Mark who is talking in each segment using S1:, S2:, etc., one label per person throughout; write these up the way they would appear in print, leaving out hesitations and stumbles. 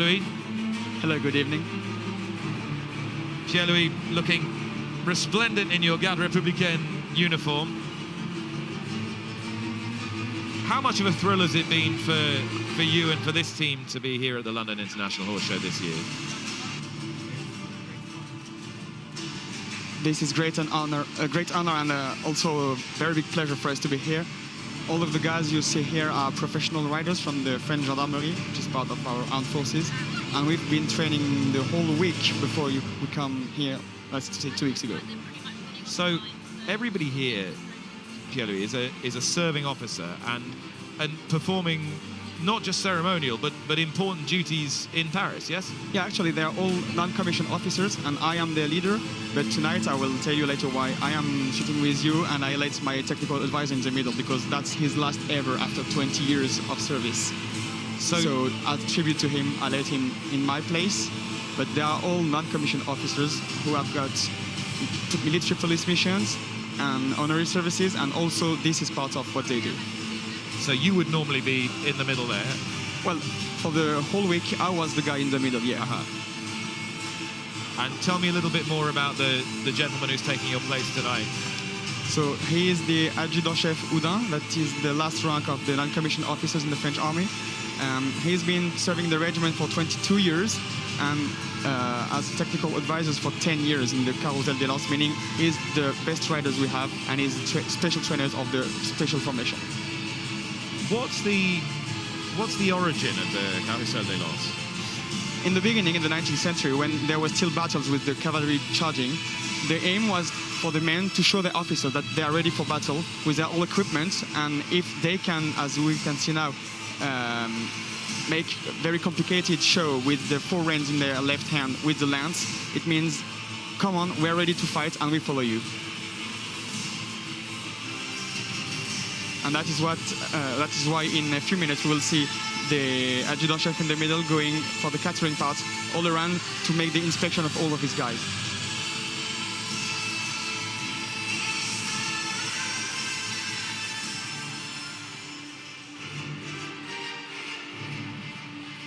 S1: Louis.
S2: Hello, good evening.
S1: Pierre-Louis, looking resplendent in your Garde Républicaine uniform. How much of a thrill has it been for you and for this team to be here at the London International Horse Show this year?
S2: This is a great honor and also a very big pleasure for us to be here. All of the guys you see here are professional riders from the French Gendarmerie, which is part of our armed forces. And we've been training the whole week before we come here, let's say 2 weeks ago.
S1: So everybody here, Pierre-Louis, is a serving officer and performing not just ceremonial, but important duties in Paris, yes?
S2: Yeah, actually, they're all non-commissioned officers, and I am their leader. But tonight, I will tell you later why I am sitting with you, and I let my technical advisor in the middle, because that's his last ever after 20 years of service. So as tribute to him, I let him in my place. But they are all non-commissioned officers who have got military police missions and honorary services, and also this is part of what they do.
S1: So you would normally be in the middle there?
S2: Well, for the whole week, I was the guy in the middle, yeah.
S1: And tell me a little bit more about the gentleman who's taking your place tonight.
S2: So he is the Adjutant-Chef Houdin, that is the last rank of the non-commissioned officers in the French army. He's been serving the regiment for 22 years and as technical advisors for 10 years in the Carousel des Lances, meaning he's the best riders we have and he's special trainers of the special formation.
S1: What's the origin of the Carousel des Lances?
S2: In the beginning, in the 19th century, when there were still battles with the cavalry charging, the aim was for the men to show their officers that they are ready for battle with their all equipment, and if they can, as we can see now, make a very complicated show with the 4 reins in their left hand with the lance, it means, come on, we're ready to fight and we follow you. And that is why in a few minutes we will see the adjutant-chef in the middle going for the catering part all around to make the inspection of all of his guys.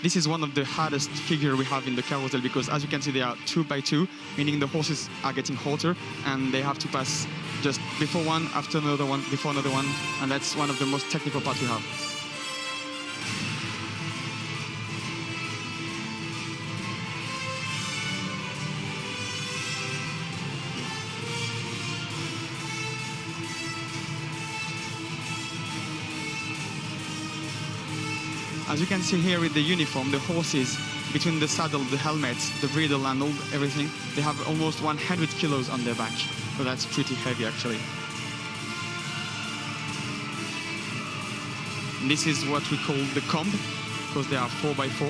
S2: This is one of the hardest figures we have in the carousel because, as you can see, they are 2 by 2, meaning the horses are getting hotter and they have to pass just before one, after another one, before another one, and that's one of the most technical parts we have. As you can see here with the uniform, the horses, between the saddle, the helmet, the bridle and everything, they have almost 100 kilos on their back. So that's pretty heavy actually. And this is what we call the comb, because they are 4 by 4.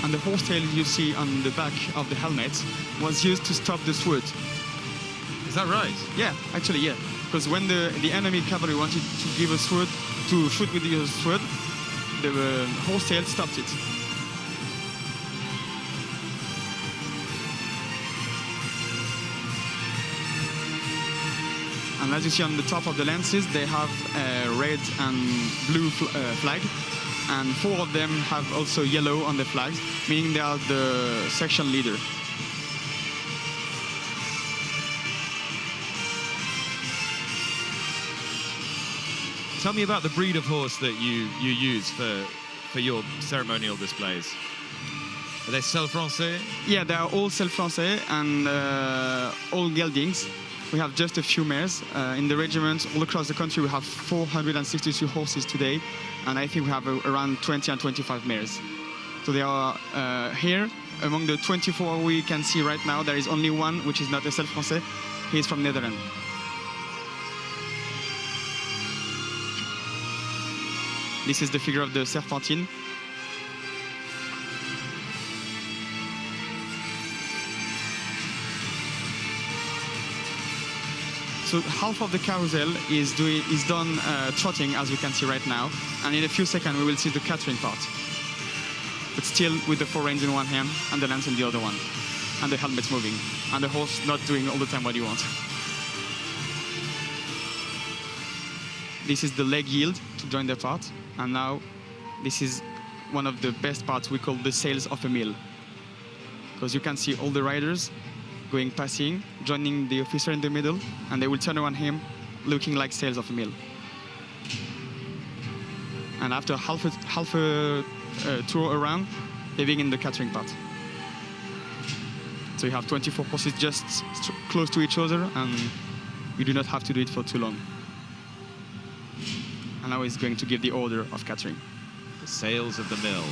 S2: And the horse tail you see on the back of the helmet was used to stop the sword.
S1: Is that right?
S2: Yeah, actually, yeah. Because when the enemy cavalry wanted to give a sword, to shoot with the sword, the horse tail stopped it. And as you see on the top of the lances, they have a red and blue flag. And 4 of them have also yellow on the flags, meaning they are the section leader.
S1: Tell me about the breed of horse that you use for your ceremonial displays. Are they Selle Français?
S2: Yeah, they are all Selle Français and all geldings. We have just a few mares. In the regiment, all across the country, we have 462 horses today, and I think we have around 20 and 25 mares. So they are here. Among the 24 we can see right now, there is only one which is not a Selle Français. He is from Netherlands. This is the figure of the Serpentine. So half of the carousel is done trotting, as we can see right now, and in a few seconds we will see the catering part. But still with the 4 reins in one hand and the lance in the other one, and the helmet's moving, and the horse not doing all the time what he wants. this is the leg yield to join the part. And now this is one of the best parts we call the sails of a mill. Because you can see all the riders going passing, joining the officer in the middle, and they will turn around him looking like sails of a mill. And after half a tour around, they begin the catering part. So you have 24 horses just close to each other, and you do not have to do it for too long. And now he's going to give the order of catering.
S1: The sails of the mill.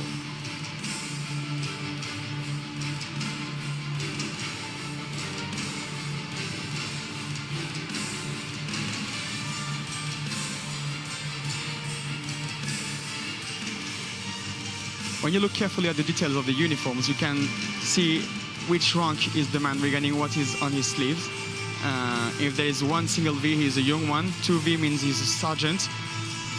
S2: When you look carefully at the details of the uniforms, you can see which rank is the man regarding what is on his sleeves. If there is one single V, he's a young one. 2V means he's a sergeant.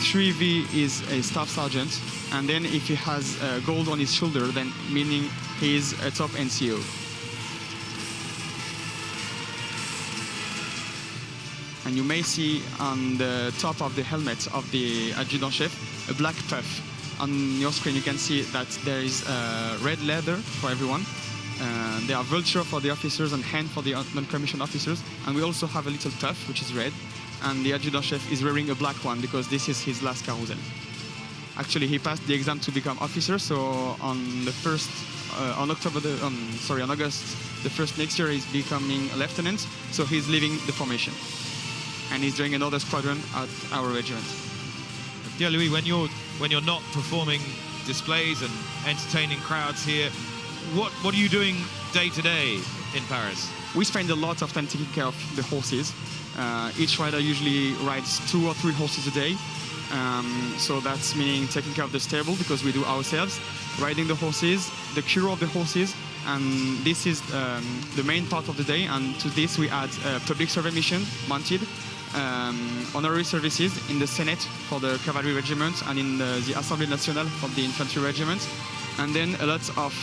S2: 3V is a staff sergeant. And then if he has gold on his shoulder, then meaning he's a top NCO. And you may see on the top of the helmet of the adjutant-chef a black puff. On your screen, you can see that there is red leather for everyone. There are vulture for the officers and hand for the non-commissioned officers. And we also have a little tuff, which is red. And the adjutant-chef is wearing a black one because this is his last carousel. Actually, he passed the exam to become officer. So on the first, on August the 1st next year, he's becoming a lieutenant. So he's leaving the formation, and he's doing another squadron at our regiment.
S1: Pierre-Louis, when you're not performing displays and entertaining crowds here, what are you doing day to day in Paris?
S2: We spend a lot of time taking care of the horses. Each rider usually rides 2 or 3 horses a day. So that's meaning taking care of the stable, because we do ourselves, riding the horses, the cure of the horses, and this is the main part of the day. And to this we add public service mission, mounted, honorary services in the Senate for the Cavalry Regiment and in the Assemblée Nationale for the Infantry Regiment. And then a lot of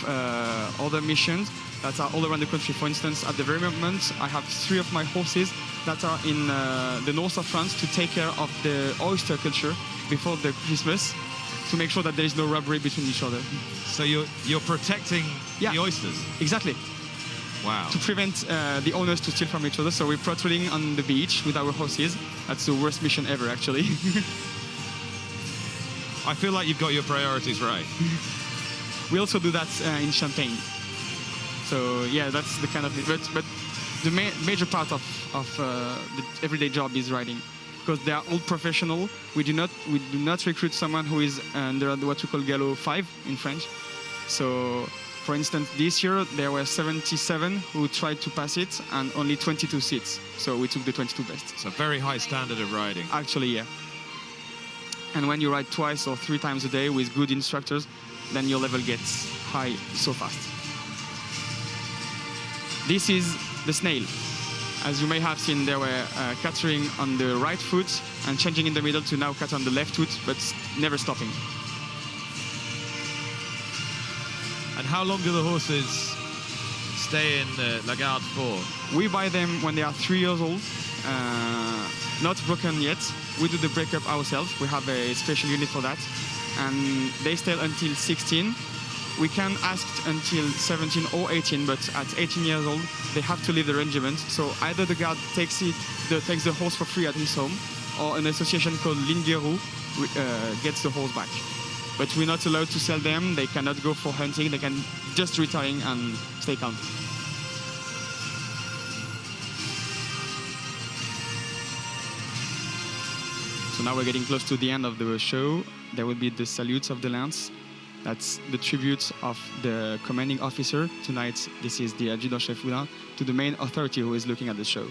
S2: other missions that are all around the country. For instance, at the very moment, I have 3 of my horses that are in the north of France to take care of the oyster culture before the Christmas, to make sure that there is no robbery between each other.
S1: So you're protecting the oysters?
S2: Exactly.
S1: Wow.
S2: To prevent the owners to steal from each other. So we're patrolling on the beach with our horses. That's the worst mission ever, actually.
S1: I feel like you've got your priorities right.
S2: We also do that in Champagne. So yeah, that's the kind of thing. But the major part of the everyday job is riding, because they are all professional. We do not recruit someone who is under what we call Galop 5 in French. So, for instance, this year there were 77 who tried to pass it and only 22 seats. So we took the 22 best.
S1: It's a very high standard of riding.
S2: Actually, yeah. And when you ride 2 or 3 times a day with good instructors, then your level gets high so fast. This is the snail. As you may have seen, they were catering on the right foot and changing in the middle to now cut on the left foot, but never stopping.
S1: And how long do the horses stay in La Garde for?
S2: We buy them when they are 3 years old, not broken yet. We do the breakup ourselves. We have a special unit for that. And they stay until 16. We can ask until 17 or 18, but at 18 years old, they have to leave the regiment. So either the guard takes the horse for free at his home, or an association called Linguerou gets the horse back. But we're not allowed to sell them. They cannot go for hunting. They can just retire and stay calm. So now we're getting close to the end of the show. There will be the salutes of the lance. That's the tribute of the commanding officer. Tonight, this is the adjutant-chef Oudin to the main authority who is looking at the show.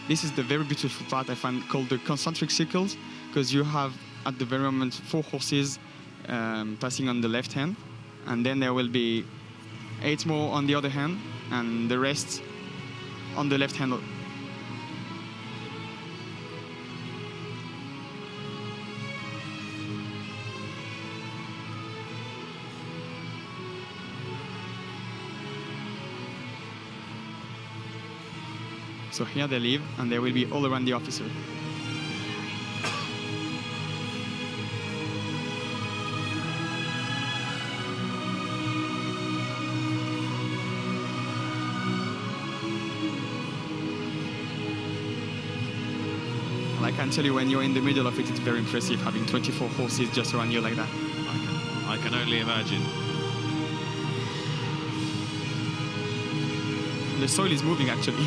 S2: This is the very beautiful part I find called the concentric circles, because you have at the very moment 4 horses passing on the left hand, and then there will be 8 more on the other hand, and the rest on the left hand. So here they live, and they will be all around the officer. And I can tell you, when you're in the middle of it, it's very impressive having 24 horses just around you like that.
S1: I can only imagine.
S2: The soil is moving, actually.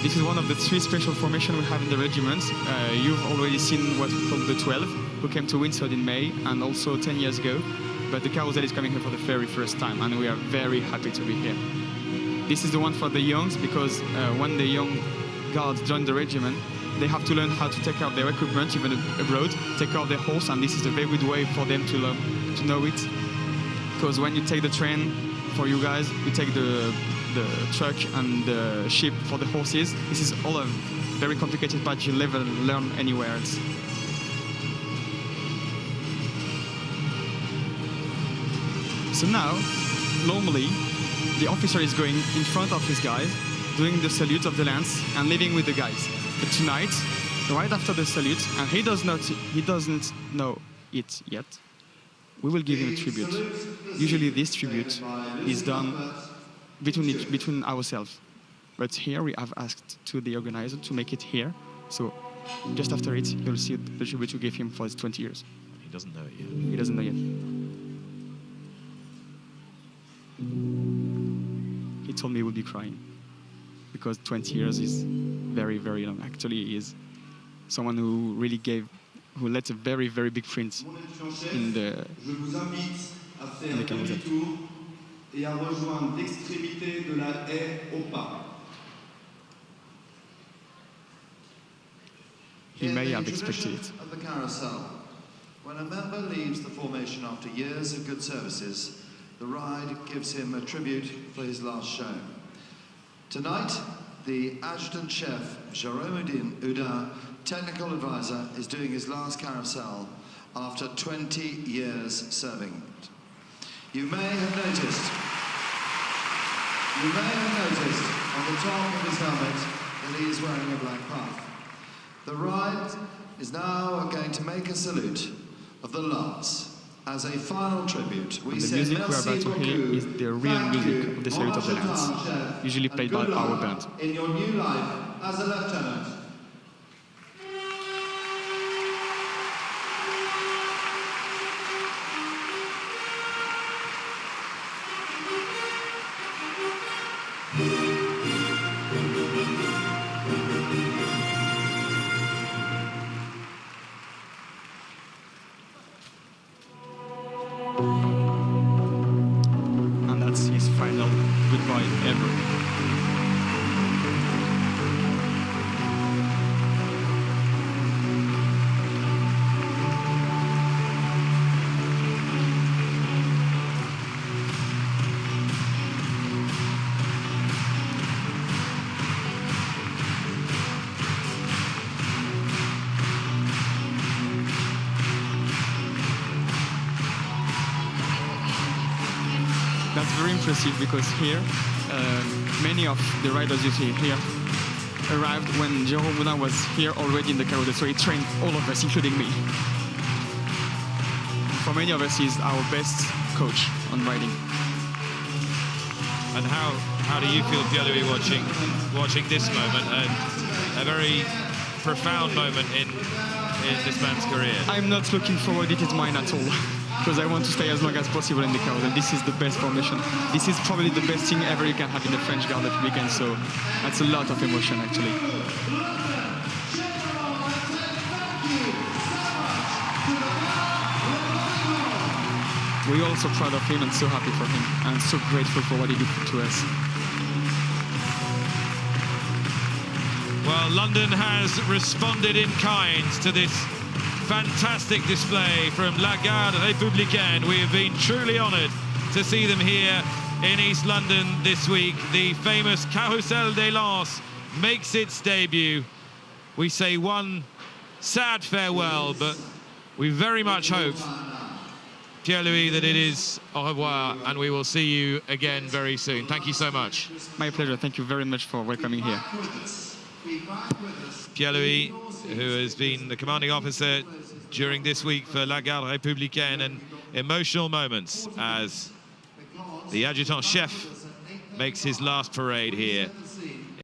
S2: This is one of the 3 special formations we have in the regiment. You've already seen what we call the 12, who came to Windsor in May, and also 10 years ago. But the carousel is coming here for the very first time, and we are very happy to be here. This is the one for the youngs, because when the young guards join the regiment, they have to learn how to take care of their equipment, even abroad, take care of their horse, and this is a very good way for them to learn to know it. Because when you take the train for you guys, you take the truck and the ship for the horses. This is all a very complicated part you'll never learn anywhere else. So now, normally, the officer is going in front of his guys, doing the salute of the lance and leaving with the guys. But tonight, right after the salute, and he doesn't know it yet, we will give him a tribute. Usually this tribute is done between ourselves. But here we have asked to the organizer to make it here. So just after it, you'll see the tribute we gave him for his 20 years.
S1: He doesn't know it yet.
S2: He doesn't know yet. He told me he would be crying, because 20 years is very, very long. Actually, he is someone who really left a very, very big print in the carousel.
S3: Et à rejoindre l'extrémité de la haie au pas.
S2: He may have expected it.
S4: Of the carousel. When a member leaves the formation after years of good services, the ride gives him a tribute for his last show. Tonight, the Adjutant Chef, Jérôme Houdin, technical advisor, is doing his last carousel after 20 years serving. You may have noticed on the top of his helmet that he is wearing a black puff. The ride is now going to make a salute of the lance. As a final tribute, we
S2: the music we're about to hear is the real music of the salute of the lance, usually played by our band.
S3: In your new life as a lieutenant.
S2: And that's his final goodbye ever. That's very impressive, because here, many of the riders you see here arrived when Jérôme Houdin was here already in the carousel, so he trained all of us, including me. For many of us, he's our best coach on riding.
S1: And how do you feel, Pierre-Louis, watching this moment, a very profound moment in this man's career?
S2: I'm not looking forward to it mine at all, because I want to stay as long as possible in the carousel. This is the best formation. This is probably the best thing ever you can have in the French Garde Républicaine, so that's a lot of emotion, actually. We're all so proud of him and so happy for him, and so grateful for what he did to us.
S1: Well, London has responded in kind to this fantastic display from La Garde Républicaine. We have been truly honoured to see them here in East London this week. The famous Carrousel des Lances makes its debut. We say one sad farewell, but we very much hope Pierre-Louis, that it is au revoir, and we will see you again very soon. Thank you so much.
S2: My pleasure. Thank you very much for welcoming here.
S1: Pierre-Louis, who has been the commanding officer during this week for La Garde Républicaine, and emotional moments as the adjutant-chef makes his last parade here